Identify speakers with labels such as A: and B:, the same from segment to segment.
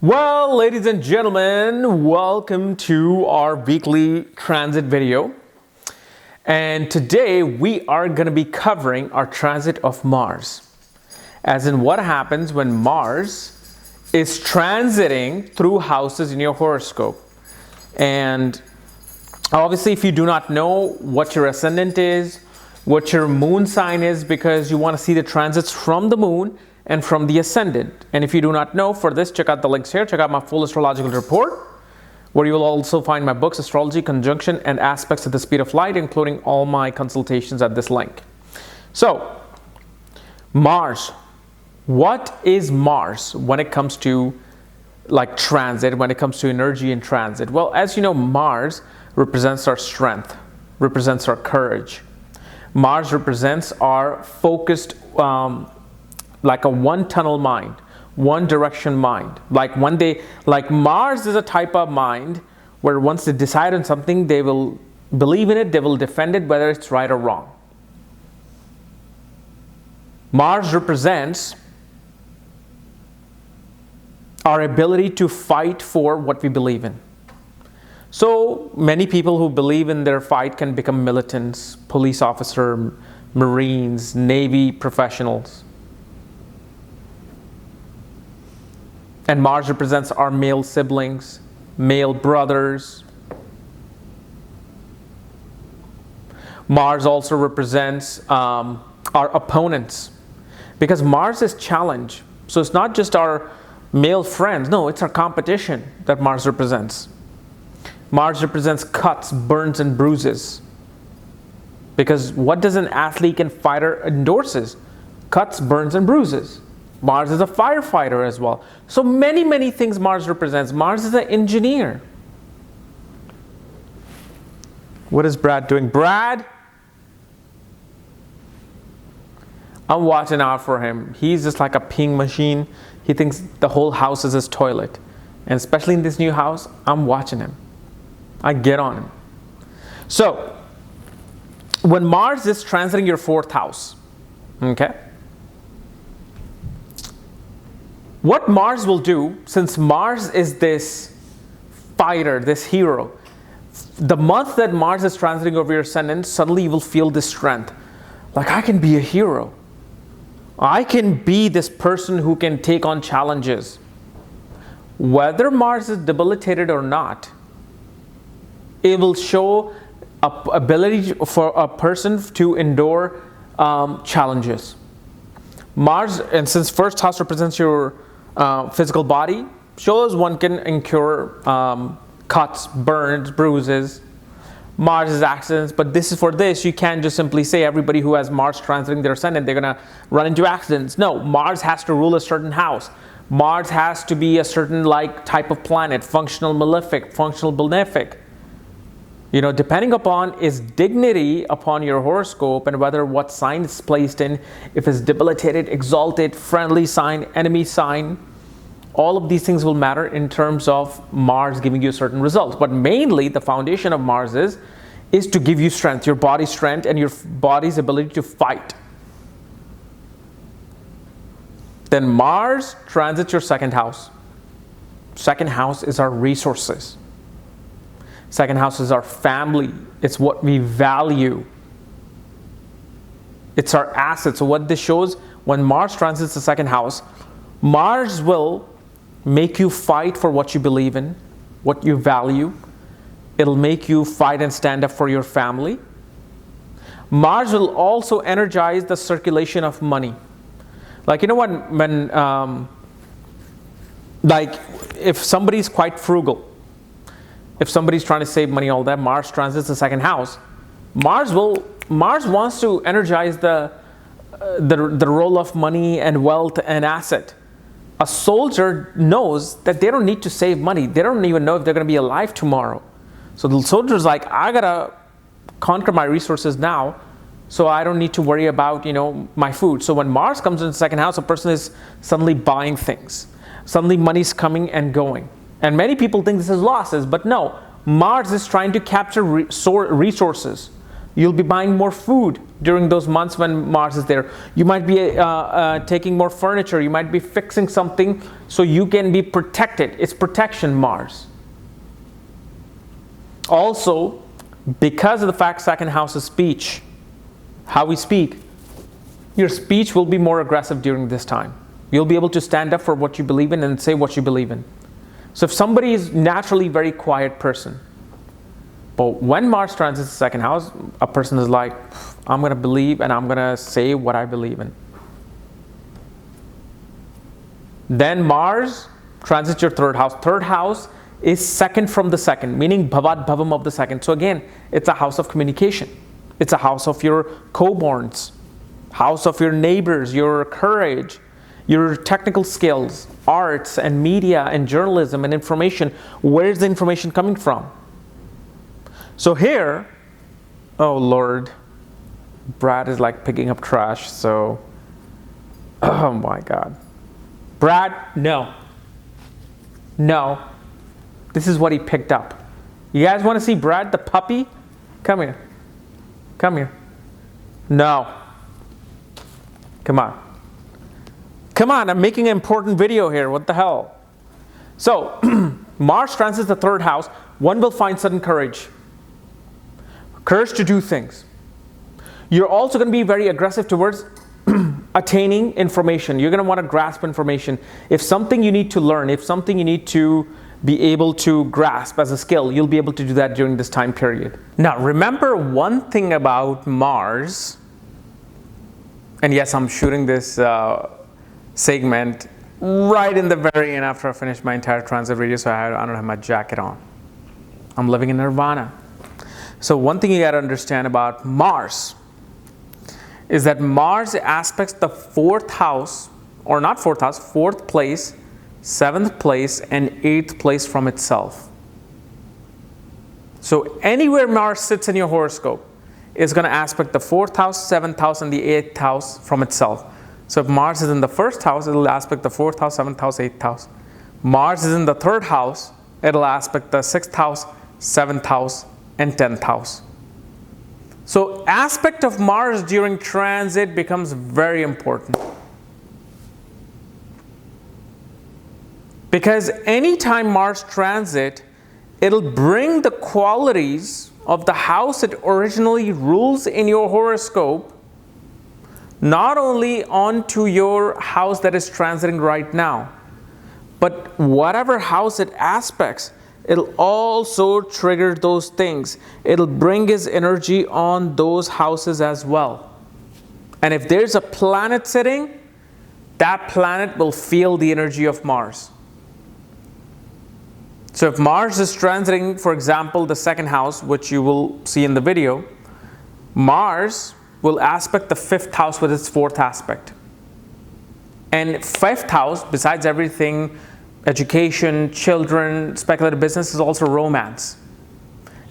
A: Well, ladies and gentlemen, welcome to our weekly transit video. And today we are going to be covering our transit of Mars. As in what happens when Mars is transiting through houses in your horoscope. And obviously, if you do not know what your ascendant is, what your moon sign is, because you want to see the transits from the moon and from the ascendant. And if you do not know, for this, check out the links here. Check out my full astrological report, where you will also find my books, Astrology, Conjunction, and Aspects at the Speed of Light, including all my consultations at this link. So, Mars. What is Mars when it comes to transit, when it comes to energy in transit? Well, as you know, Mars represents our strength, represents our courage. Mars represents our focused, like a one tunnel mind, one direction mind. Mars is a type of mind where once they decide on something, they will believe in it, they will defend it, whether it's right or wrong. Mars represents our ability to fight for what we believe in. So many people who believe in their fight can become militants, police officer, Marines, Navy professionals. And Mars represents our male siblings, male brothers. Mars also represents our opponents, because Mars is challenge. So it's not just our male friends, no, it's our competition that Mars represents. Mars represents cuts, burns, and bruises. Because what does an athlete and fighter endorses? Cuts, burns, and bruises. Mars is a firefighter as well. So many things Mars represents. Mars is an engineer. What is Brad doing? Brad, I'm watching out for him. He's just like a peeing machine. He thinks the whole house is his toilet. And especially in this new house, I'm watching him. I get on him. So, when Mars is transiting your fourth house, okay? What Mars will do, since Mars is this fighter, this hero, the month that Mars is transiting over your ascendant, suddenly you will feel this strength. Like, I can be a hero. I can be this person who can take on challenges. Whether Mars is debilitated or not, it will show an ability for a person to endure challenges. Mars, and since first house represents your physical body, shows one can incur cuts, burns, bruises. Mars is accidents, but this is for this. You can't just simply say everybody who has Mars transiting their ascendant, they're going to run into accidents. No, Mars has to rule a certain house. Mars has to be a certain type of planet, functional malefic, functional benefic. Depending upon its dignity upon your horoscope and whether what sign it's placed in, if it's debilitated, exalted, friendly sign, enemy sign, all of these things will matter in terms of Mars giving you certain results. But mainly the foundation of Mars is to give you strength, your body's strength and your body's ability to fight. Then Mars transits your second house. Second house is our resources. Second house is our family. It's what we value. It's our assets. So what this shows, when Mars transits the second house, Mars will make you fight for what you believe in, what you value. It'll make you fight and stand up for your family. Mars will also energize the circulation of money. When if somebody's quite frugal, if somebody's trying to save money, all that, Mars transits the second house. Mars wants to energize the role of money and wealth and asset. A soldier knows that they don't need to save money. They don't even know if they're going to be alive tomorrow. So the soldier's like, I gotta conquer my resources now, so I don't need to worry about my food. So when Mars comes in the second house, a person is suddenly buying things. Suddenly money's coming and going. And many people think this is losses, but no. Mars is trying to capture resources. You'll be buying more food during those months when Mars is there. You might be taking more furniture. You might be fixing something so you can be protected. It's protection, Mars. Also, because of the fact second house is speech, how we speak, your speech will be more aggressive during this time. You'll be able to stand up for what you believe in and say what you believe in. So if somebody is naturally a very quiet person, but when Mars transits the second house, a person is like, I'm going to believe and I'm going to say what I believe in. Then Mars transits your third house. Third house is second from the second, meaning bhavat bhavam of the second. So again, it's a house of communication. It's a house of your co-borns, house of your neighbors, your courage, your technical skills, arts and media and journalism and information. Where's the information coming from? So here, oh Lord, Brad is like picking up trash, so, oh my God. Brad, no. No. This is what he picked up. You guys want to see Brad, the puppy? Come here. Come here. No. Come on. Come on, I'm making an important video here. What the hell? So, Mars transits the third house. One will find sudden courage. Courage to do things. You're also going to be very aggressive towards attaining information. You're going to want to grasp information. If something you need to learn, if something you need to be able to grasp as a skill, you'll be able to do that during this time period. Now, remember one thing about Mars, and yes, I'm shooting this segment right in the very end after I finish my entire transit video, so I don't have my jacket on. I'm living in Nirvana. So one thing you got to understand about Mars is that Mars aspects the fourth house, or not fourth house, fourth place, seventh place, and eighth place from itself. So anywhere Mars sits in your horoscope is going to aspect the fourth house, seventh house, and the eighth house from itself. So if Mars is in the first house, it will aspect the fourth house, seventh house, eighth house. Mars is in the third house, it will aspect the sixth house, seventh house, and 10th house. So aspect of Mars during transit becomes very important. Because anytime Mars transit, it'll bring the qualities of the house it originally rules in your horoscope, not only onto your house that is transiting right now, but whatever house it aspects, it'll also trigger those things. It'll bring his energy on those houses as well. And if there's a planet sitting, that planet will feel the energy of Mars. So if Mars is transiting, for example, the second house, which you will see in the video, Mars will aspect the fifth house with its fourth aspect. And fifth house, besides everything, education, children, speculative business, is also romance.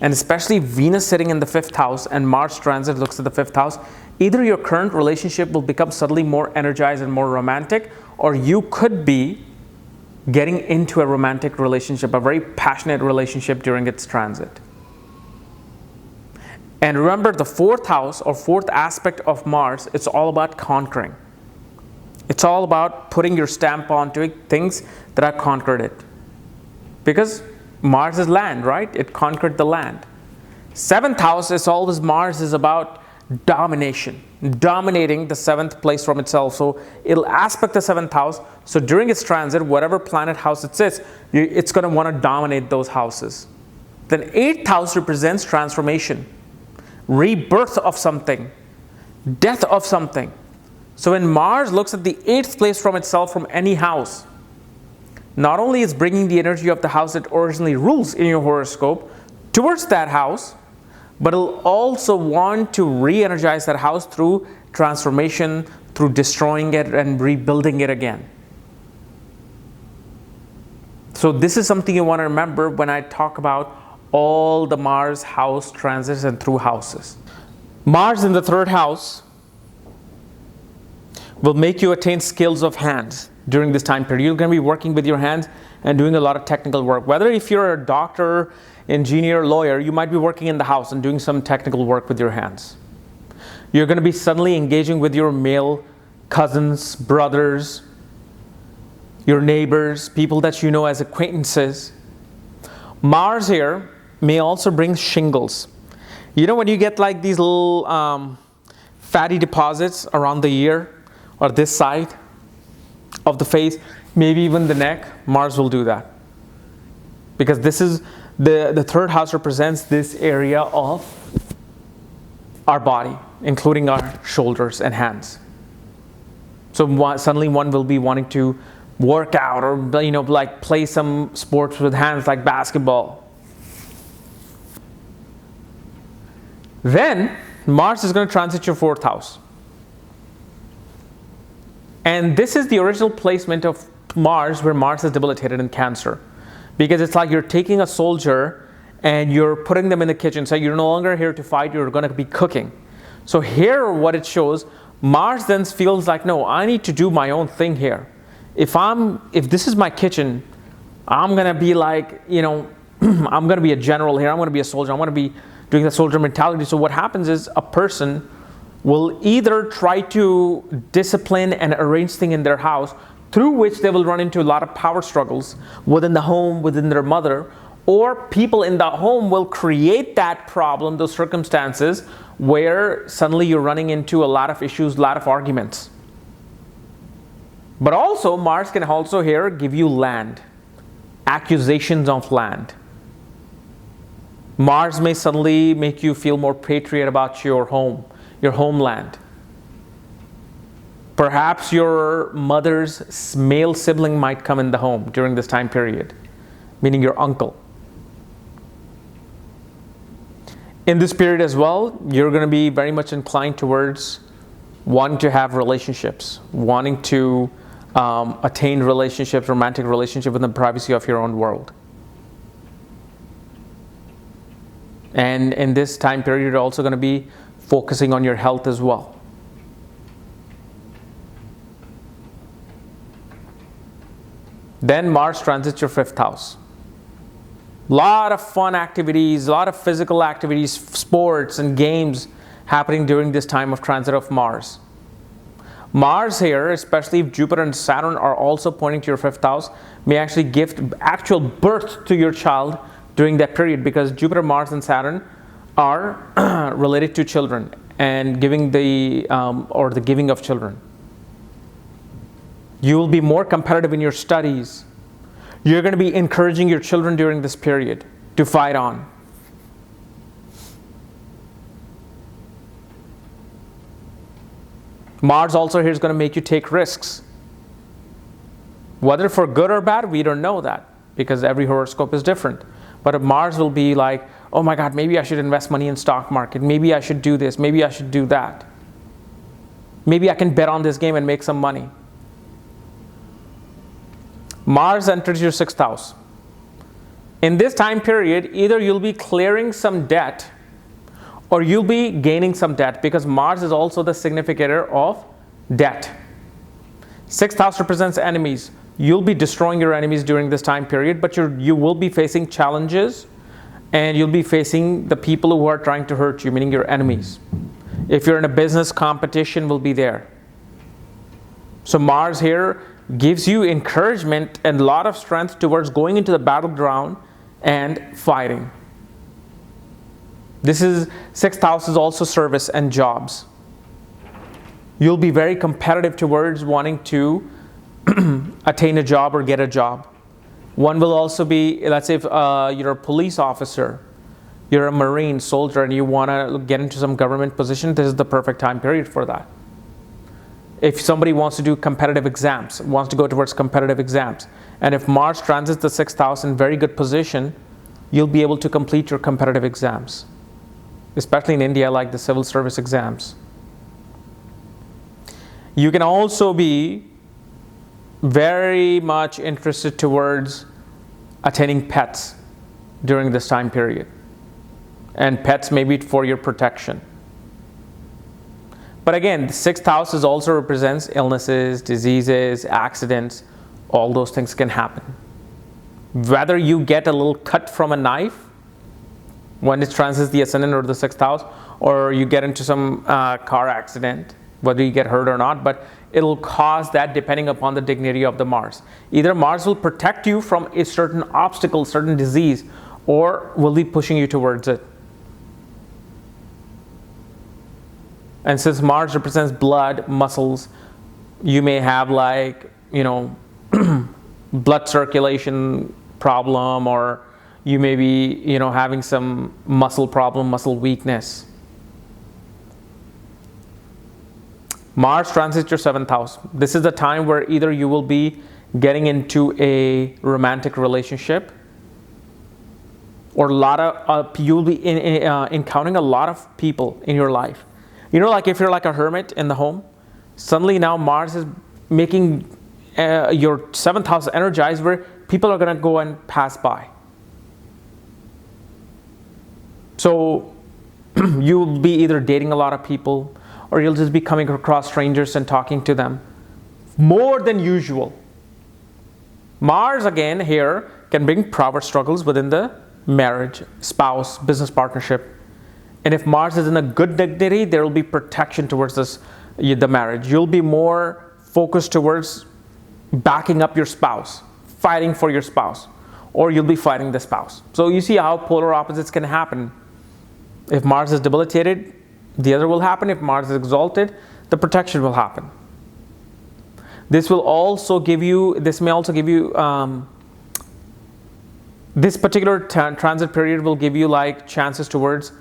A: And especially Venus sitting in the fifth house and Mars transit looks at the fifth house, either your current relationship will become suddenly more energized and more romantic, or you could be getting into a romantic relationship, a very passionate relationship during its transit. And remember, the fourth house or fourth aspect of Mars, it's all about conquering. It's all about putting your stamp onto it, things that have conquered it. Because Mars is land, right? It conquered the land. Seventh house is always Mars is about domination, dominating the seventh place from itself. So it'll aspect the seventh house. So during its transit, whatever planet house it sits, it's going to want to dominate those houses. Then eighth house represents transformation, rebirth of something, death of something. So when Mars looks at the eighth place from itself from any house, not only is bringing the energy of the house that originally rules in your horoscope towards that house, but it'll also want to re-energize that house through transformation, through destroying it and rebuilding it again. So this is something you want to remember when I talk about all the Mars house transits and through houses. Mars in the third house will make you attain skills of hands during this time period. You're going to be working with your hands and doing a lot of technical work. Whether if you're a doctor, engineer, lawyer, you might be working in the house and doing some technical work with your hands. You're going to be suddenly engaging with your male cousins, brothers, your neighbors, people that you know as acquaintances. Mars here may also bring shingles. You know when you get like these little fatty deposits around the ear or this side of the face, maybe even the neck, Mars will do that. Because this is the third house represents this area of our body, including our shoulders and hands. So suddenly one will be wanting to work out or like play some sports with hands like basketball. Then Mars is going to transit your fourth house. And this is the original placement of Mars, where Mars is debilitated in Cancer. Because it's like you're taking a soldier and you're putting them in the kitchen. So you're no longer here to fight, you're going to be cooking. So here what it shows, Mars then feels like, no, I need to do my own thing here. If this is my kitchen, I'm going to be like, I'm going to be a general here, I'm going to be a soldier, I'm going to be doing the soldier mentality. So what happens is a person will either try to discipline and arrange things in their house, through which they will run into a lot of power struggles within the home, within their mother, or people in the home will create that problem, those circumstances, where suddenly you're running into a lot of issues, a lot of arguments. But also, Mars can also here give you land, accusations of land. Mars may suddenly make you feel more patriot about your home, your homeland. Perhaps your mother's male sibling might come in the home during this time period, meaning your uncle. In this period as well, you're going to be very much inclined towards wanting to have relationships, wanting to attain relationships, romantic relationships within the privacy of your own world. And in this time period, you're also going to be focusing on your health as well. Then Mars transits your fifth house. A lot of fun activities, a lot of physical activities, sports and games happening during this time of transit of Mars. Mars here, especially if Jupiter and Saturn are also pointing to your fifth house, may actually give actual birth to your child during that period, because Jupiter, Mars, and Saturn are related to children and giving the giving of children. You will be more competitive in your studies. You're going to be encouraging your children during this period to fight on. Mars also here is going to make you take risks. Whether for good or bad, we don't know that, because every horoscope is different. But if Mars will be like, oh my God, maybe I should invest money in stock market. Maybe I should do this. Maybe I should do that. Maybe I can bet on this game and make some money. Mars enters your sixth house. In this time period, either you'll be clearing some debt or you'll be gaining some debt, because Mars is also the significator of debt. Sixth house represents enemies. You'll be destroying your enemies during this time period, but you will be facing challenges and you'll be facing the people who are trying to hurt you, meaning your enemies. If you're in a business, competition will be there. So Mars here gives you encouragement and a lot of strength towards going into the battleground and fighting. Sixth house is also service and jobs. You'll be very competitive towards wanting to attain a job or get a job. One will also be, let's say if you're a police officer, you're a Marine soldier, and you want to get into some government position, this is the perfect time period for that. If somebody wants to do competitive exams, wants to go towards competitive exams, and if Mars transits the sixth house in very good position, you'll be able to complete your competitive exams, especially in India, like the civil service exams. You can also be very much interested towards attaining pets during this time period. And pets may be for your protection. But again, the sixth house also represents illnesses, diseases, accidents. All those things can happen. Whether you get a little cut from a knife when it transits the ascendant or the 6th house, or you get into some car accident, whether you get hurt or not, but it'll cause that depending upon the dignity of the Mars. Either Mars will protect you from a certain obstacle, certain disease, or will be pushing you towards it. And since Mars represents blood, muscles, you may have blood circulation problem, or you may be, having some muscle problem, muscle weakness. Mars transits your 7th house. This is the time where either you will be getting into a romantic relationship, or you'll be encountering a lot of people in your life. If you're like a hermit in the home, suddenly now Mars is making your 7th house energized, where people are going to go and pass by. So you'll be either dating a lot of people, or you'll just be coming across strangers and talking to them more than usual. Mars, again, here can bring power struggles within the marriage, spouse, business partnership. And if Mars is in a good dignity, there will be protection towards the marriage. You'll be more focused towards backing up your spouse, fighting for your spouse, or you'll be fighting the spouse. So you see how polar opposites can happen. If Mars is debilitated, the other will happen. If Mars is exalted, the protection will happen. This may also give you, this particular transit period will give you chances towards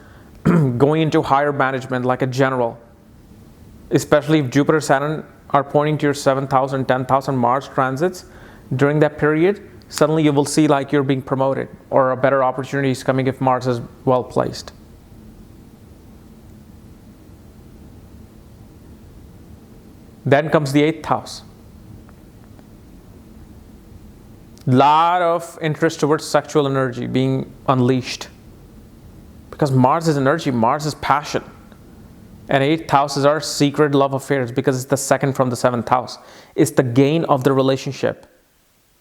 A: going into higher management, like a general. Especially if Jupiter, Saturn are pointing to your 7th house and 10th house, and Mars transits during that period, suddenly you will see you're being promoted, or a better opportunity is coming if Mars is well placed. Then comes the 8th house. Lot of interest towards sexual energy being unleashed. Because Mars is energy, Mars is passion. And 8th house is our secret love affairs, because it's the second from the 7th house. It's the gain of the relationship.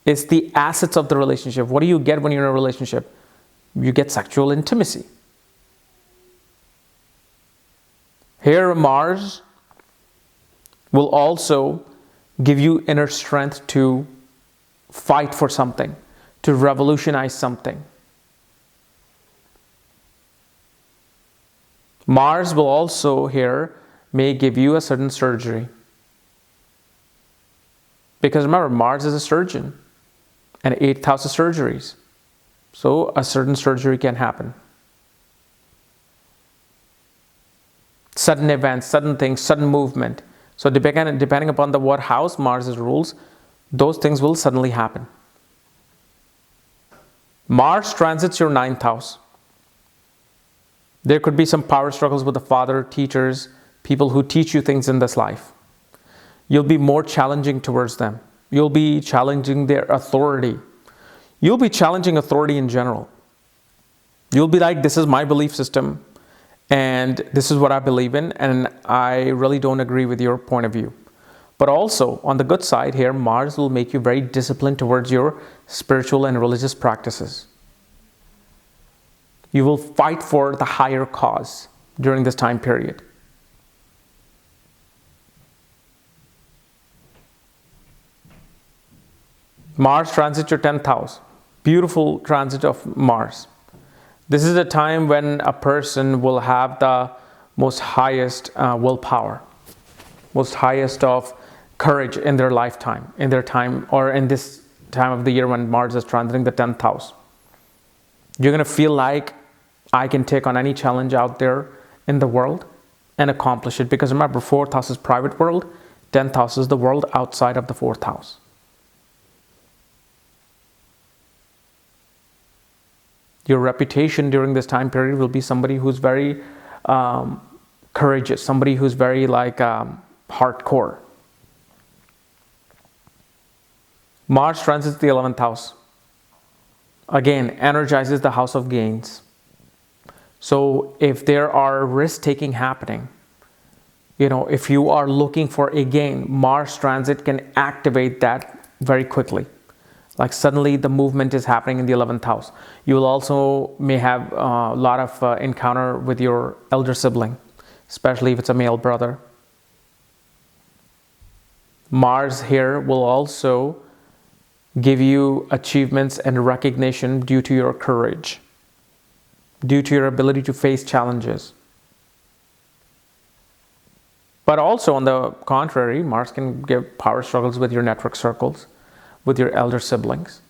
A: It's the assets of the relationship. What do you get when you're in a relationship? You get sexual intimacy. Here Mars will also give you inner strength to fight for something, to revolutionize something. Mars will also here may give you a certain surgery. Because remember, Mars is a surgeon, and 8th house is surgeries. So a certain surgery can happen. Sudden events, sudden things, sudden movement. So depending upon what house Mars rules, those things will suddenly happen. Mars transits your 9th house. There could be some power struggles with the father, teachers, people who teach you things in this life. You'll be more challenging towards them. You'll be challenging their authority. You'll be challenging authority in general. You'll be like, this is my belief system, and this is what I believe in, and I really don't agree with your point of view. But also, on the good side here, Mars will make you very disciplined towards your spiritual and religious practices. You will fight for the higher cause during this time period. Mars transits your 10th house. Beautiful transit of Mars. This is a time when a person will have the most highest willpower, most highest of courage in their lifetime, in their time, or in this time of the year when Mars is transiting the 10th house. You're going to feel like I can take on any challenge out there in the world and accomplish it. Because remember, 4th house is private world, 10th house is the world outside of the 4th house. Your reputation during this time period will be somebody who's very courageous, somebody who's very hardcore. Mars transits the 11th house. Again, energizes the house of gains. So if there are risk-taking happening, if you are looking for a gain, Mars transit can activate that very quickly. Like suddenly the movement is happening in the 11th house. You will also may have a lot of encounter with your elder sibling, especially if it's a male brother. Mars here will also give you achievements and recognition due to your courage, due to your ability to face challenges. But also on the contrary, Mars can give power struggles with your network circles, with your elder siblings.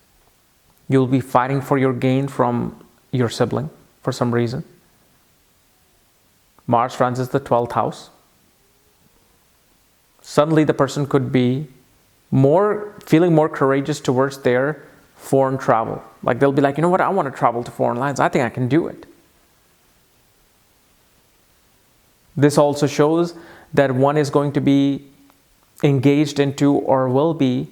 A: You'll be fighting for your gain from your sibling for some reason. Mars transits the 12th house. Suddenly the person could be feeling more courageous towards their foreign travel. Like they'll be like, you know what, I want to travel to foreign lands. I think I can do it. This also shows that one is going to be engaged into or will be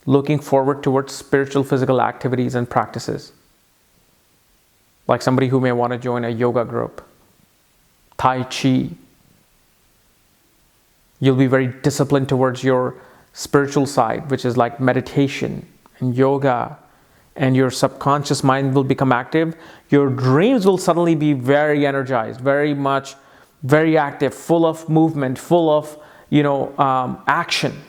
A: looking forward towards spiritual physical activities and practices. Like somebody who may want to join a yoga group, Tai Chi. You'll be very disciplined towards your spiritual side, which is like meditation and yoga, and your subconscious mind will become active. Your dreams will suddenly be very energized, very active, full of movement, full of, action.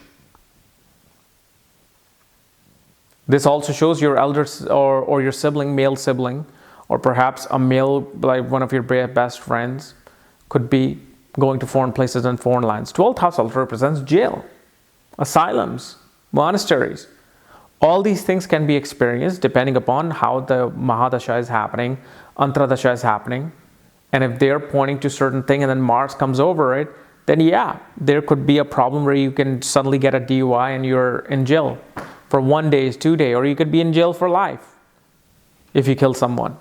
A: This also shows your elders or your sibling, male sibling, or perhaps a male, like one of your best friends, could be going to foreign places and foreign lands. 12th house also represents jail, asylums, monasteries. All these things can be experienced depending upon how the Mahadasha is happening, Antradasha is happening. And if they're pointing to certain thing and then Mars comes over it, then yeah, there could be a problem where you can suddenly get a DUI and you're in jail for 1 day, 2 days, or you could be in jail for life if you kill someone.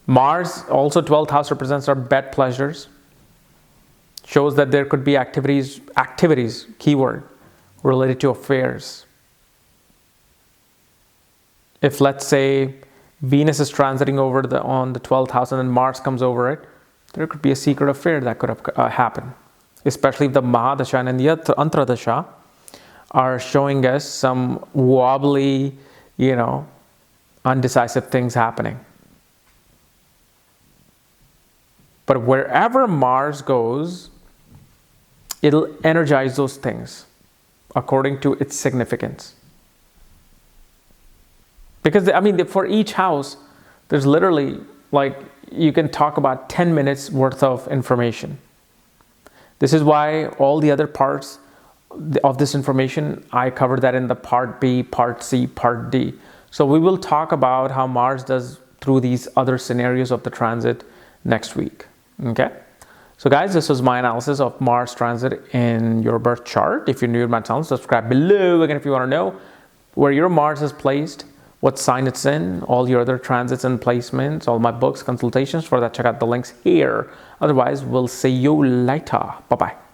A: Mars, also 12th house, represents our bed pleasures. Shows that there could be activities, keyword, related to affairs. If let's say Venus is transiting on the 12th house and then Mars comes over it, there could be a secret affair that could have happened. Especially if the Mahadasha and the Antradasha are showing us some wobbly, undecisive things happening. But wherever Mars goes, it'll energize those things according to its significance. Because, for each house, there's literally, you can talk about 10 minutes worth of information. This is why all the other parts of this information, I covered that in the part B, part C, part D. So we will talk about how Mars does through these other scenarios of the transit next week. Okay, so guys, this was my analysis of Mars transit in your birth chart. If you're new to my channel, subscribe below. Again, if you want to know where your Mars is placed, what sign it's in, all your other transits and placements, all my books, consultations, for that check out the links here. Otherwise, we'll see you later. Bye-bye.